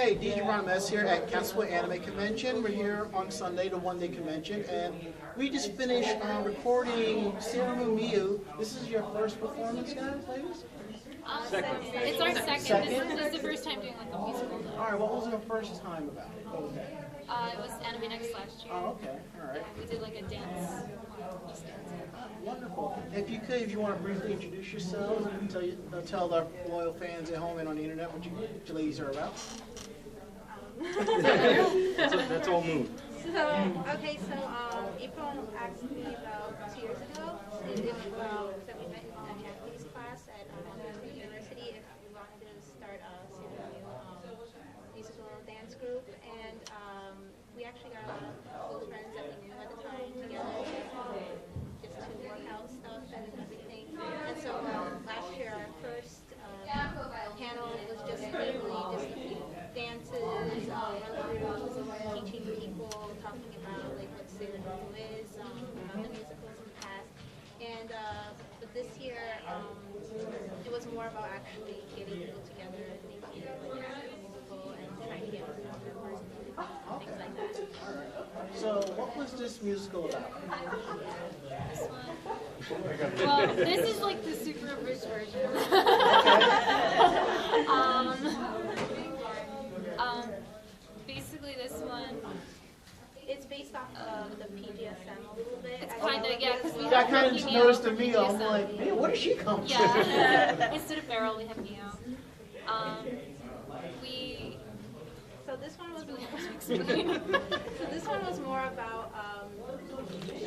Hey, DJ Ranma S here at Cosplay Anime Convention. We're here on Sunday, the one-day convention, and we just finished recording SeraMyu. This is your first performance, guys, ladies? Second. It's our second. This is the first time doing like a musical. Though. All right, what was your first time about? What was that? It was Anime Next last year. Oh, okay, all right. Yeah, we did like a dance. Wonderful. If you want to briefly introduce yourselves and tell the loyal fans at home and on the internet what you ladies are about. That's all Moon. So April asked me about 2 years ago that we met in a Japanese class at University if we wanted to start a SeraMyu musical dance group, and we actually got a lot of close friends that we knew at the time together just to work out stuff and everything. And so last year our first panel was just mainly just dances, run-throughs, teaching people, talking about like what SeraMyu is, about the musicals in the past. And but this year it was more about actually getting people together and making like an actual musical and trying to get more members and things like that. All right. So what was this musical about? This one. Well, this is like the super abridged version. Basically, this one. It's based off of the PGSM a little bit. It's kind of, yeah, because we I have kind of Neo noticed the from Mio. I'm PGSM. like, man, where did she come from? Yeah. Instead of Beryl, we have Neo. So this one was really hard to explain. So this one was more about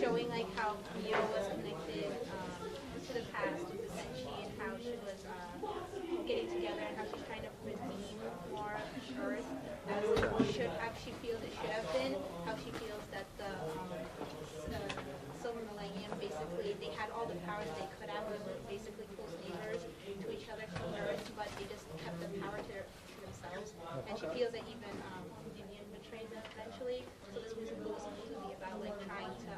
showing like how Mio was connected to the past with Senshi and how she was getting together and how she's trying to redeem more of Earth as she feels it should have been. How she feels that the Silver Millennium basically they had all the powers they could have. They were basically close neighbors to each other from Earth, but they just kept the power to themselves. And she feels that even Indian betrayed them eventually. So this musical was supposed to be about like trying to,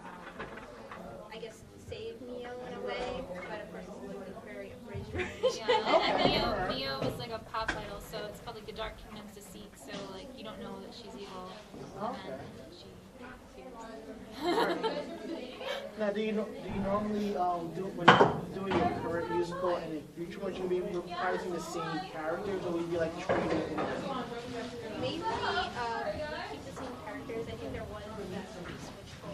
I guess, save Mio in a way, but of course it's like a very abridged version. Yeah, and Mio was like a pop idol, so it's called like the Dark Kingdom's Deceit. So like you don't know that she's evil, and then she Now, do you normally when you're doing your current musical and in future ones you be reprising the same characters, or will you be like training in it? Maybe keep the same characters. I think there was that switch for.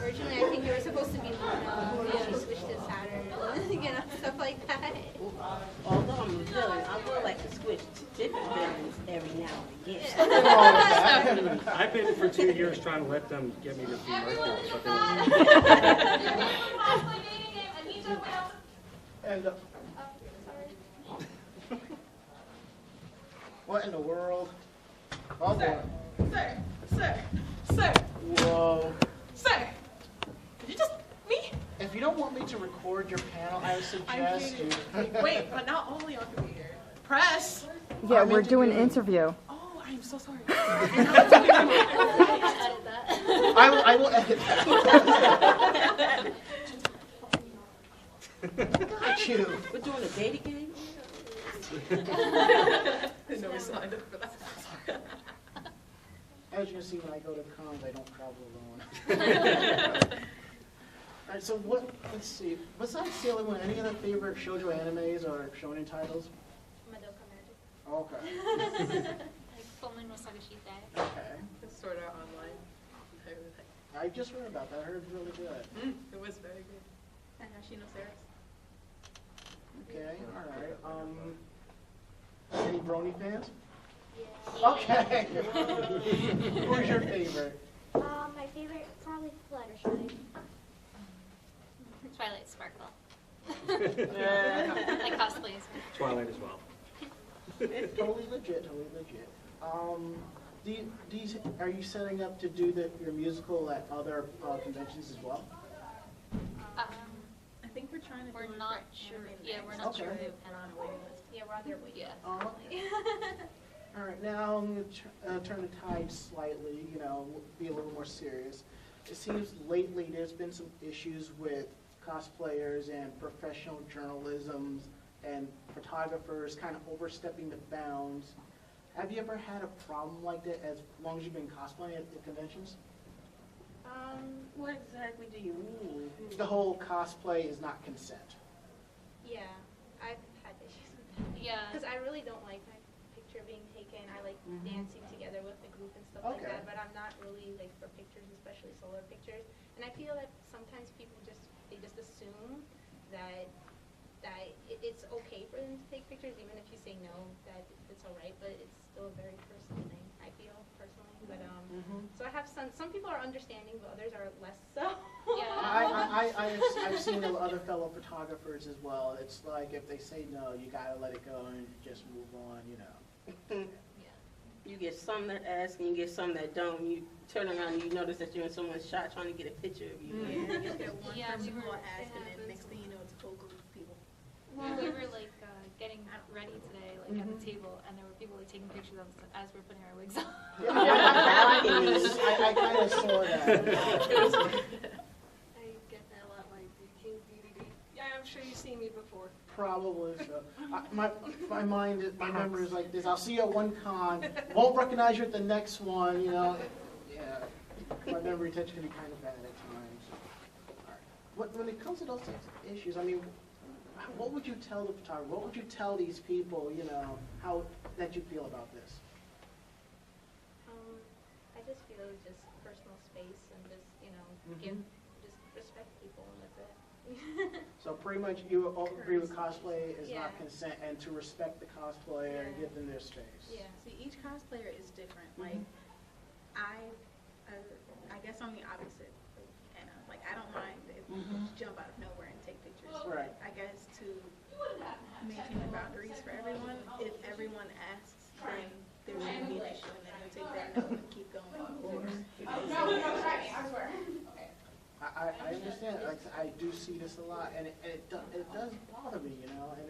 Originally, I think you were supposed to be Luna, and she switched to Saturn, you know, stuff like that. Although I'm a villain, I would like to switch to different villains every now and again. I've been for 2 years trying to let them get me to be Mercury, but they won't. And what in the world? Oh, boy. Sir, Whoa. sir, did you just, me? If you don't want me to record your panel, I would suggest you. Wait, but not only on computer. Press. Yeah, I'm we're doing an interviewing. interview. Oh, I'm so sorry. I will edit that. Got you. We're doing a dating game? No, we signed up for that. As you can see, when I go to cons, I don't travel alone. Alright, so let's see. Besides Sailor Moon, any other favorite shoujo animes or shonen titles? Madoka Magic. Okay. like Fullmoon no Sagashite. Okay. It's sort of online. I just heard about that. I heard it's really good. It was very good. And Hashino Series. Okay, alright. Any Brony fans? Yeah. Okay. Who's your favorite? My favorite probably Fluttershy. Twilight Sparkle. like cosplays. Twilight as well. Totally legit, totally legit. Are you setting up to do your musical at other conventions as well? I think we're trying to do We're it not for sure. anime. Yeah, we're not Okay. sure. And on a waiting list. Yeah, we're on their way. Yeah. All right, now I'm going to turn the tide slightly, be a little more serious. It seems lately there's been some issues with cosplayers and professional journalism and photographers kind of overstepping the bounds. Have you ever had a problem like that as long as you've been cosplaying at the conventions? What exactly do you mean? The whole cosplay is not consent. Yeah, I've had issues with that. Yeah. Because I really don't like my picture being taken. I like dancing together with the group and stuff like Okay. that, but I'm not really like for pictures, especially solo pictures. And I feel that sometimes people just assume that it's okay for them to take pictures, even if you say no, that it's all right. But it's still a very personal thing, I feel personally. But so I have some people are understanding, but others are less so. Yeah. I've seen other fellow photographers as well. It's like if they say no, you gotta let it go and just move on, you know. You get some that ask and you get some that don't. You turn around and you notice that you're in someone's shot trying to get a picture of you. Yeah, you get one Yeah, person we who were- will ask, it and then happens. next thing you know, it's a full group of people. Well, we were like getting ready today, like at the table, and there were people like taking pictures of us as we're putting our wigs on. I kind of saw that. I get that a lot, like the King DVD. Yeah, I'm sure you've seen me before. Probably so. My memory is like this. I'll see you at one con, won't recognize you at the next one, you know. Yeah, my memory retention can be kind of bad at times. All right. When it comes to those types of issues, I mean, what would you tell the photographer? What would you tell these people, you know, how that you feel about this? I just feel just personal space and just, you know, just respect people and that's it. So pretty much you all agree with cosplay is Yeah. not consent and to respect the cosplayer and Yeah. give them their space. Yeah. See, each cosplayer is different. Like, I guess I'm the opposite. And like, I don't mind if people just jump out of nowhere and take pictures. Right. I guess to maintain the boundaries for everyone, if everyone asks, then there shouldn't be an issue, and then you'll take that note and keep going. I understand. Like, I do see this a lot, and it does bother me, you know. And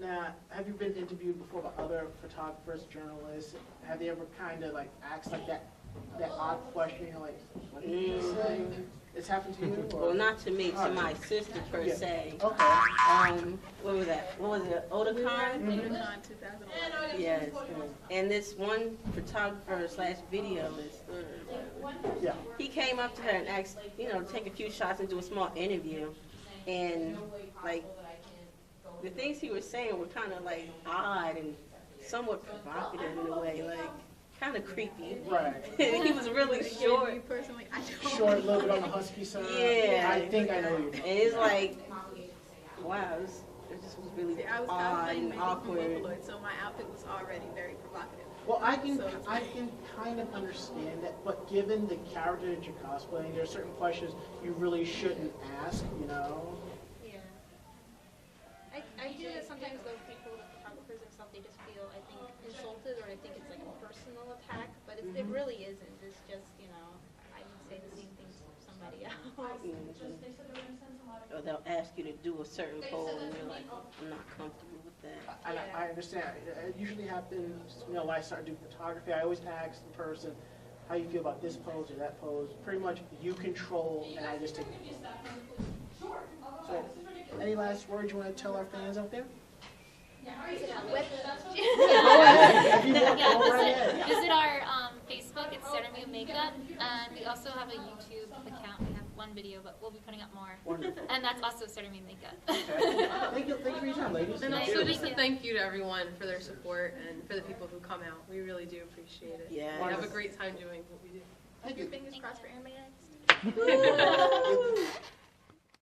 now, have you been interviewed before by other photographers, journalists? Have they ever kind of like asked like that odd question, you know, like, what did you say? It's happened to you? Or? Well, not to me, to my sister per Yeah. se. Okay. What was that? What was it? Otakon? Otakon 2011. Yes. And this one photographer / videoist, Yeah. he came up to her and asked, you know, to take a few shots and do a small interview. And like, the things he was saying were kind of like odd and somewhat provocative in a way, like kind of creepy. Right. He was really short. Me personally, I don't. Short, a little bit on the husky side. Yeah. I think I know you. And it's like, wow, it just was really See, I was odd cosplaying and mainly from awkward. Vocaloid, so my outfit was already very provocative. Well, I can kind of understand that, but given the character that you're cosplaying, there are certain questions you really shouldn't ask, you know? Yeah. I feel that sometimes those people, the photographers and stuff, they just feel, I think, insulted, or I think it's like a personal attack, but it really isn't. It's just, you know, I would say the same thing to somebody else. Or they'll ask you to do a certain pose and you're like, I'm not comfortable with that. I understand. It usually happens, you know, when I start doing photography, I always ask the person, how you feel about this pose or that pose. Pretty much you control, and I just take it. So, any last words you want to tell our fans out there? Visit our Facebook, it's SeraMyu Makeup, and we also have a YouTube account. We have one video, but we'll be putting up more. Wonderful. And that's also SeraMyu Makeup. Okay. Thank you for your time, ladies. And Thank also you. just a thank you to everyone for their support and for the people who come out. We really do appreciate it. Yeah. We have a great time doing what we do. Thank you. Fingers crossed for Anime Next.